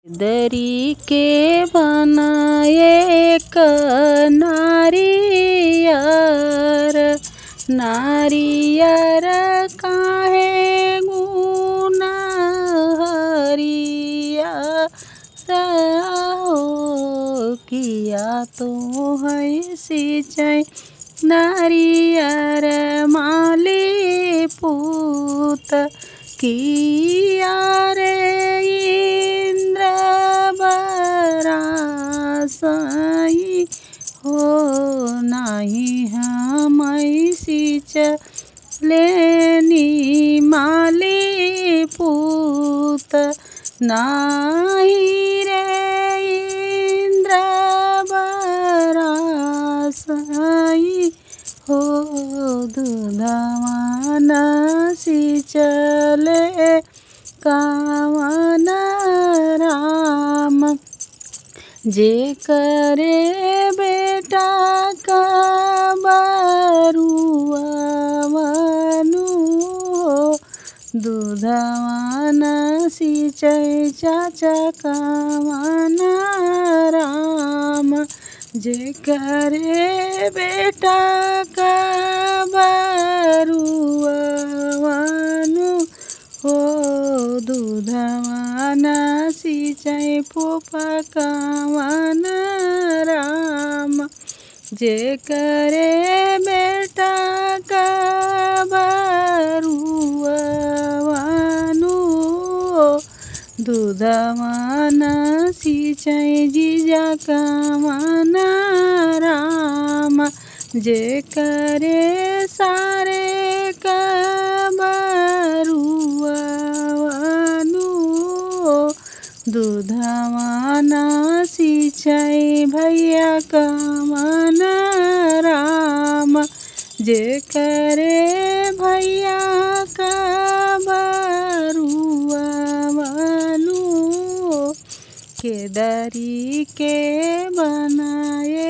दरी के बनाए एक नारियर काहे गुना हरिया हो किया तो है सिंचाई नारियर माली पूत किया रे साई हो नहीं हम सिंचलेनी माली पूत नाही रे इंद्र बरासाई हो दूधवान सिंचले कावन राम जे करे बेटा का बरुआवनु हो दूधवान सिंचै चाचा कावन राम जे करे बेटा का बरुआवनु हो दूधवान सिंचै फूफा कावन राम जे करे बेटा का बरुआवनु दूधवान सिंचै जीजा कावन राम जे करे सारे का बरुआवनु दूधवान सिंचै भैया कावन राम जे करे भैया का बरुआवनु केदारी के बनाए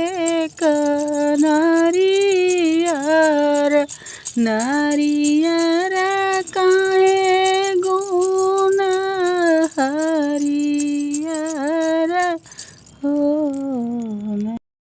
नारियर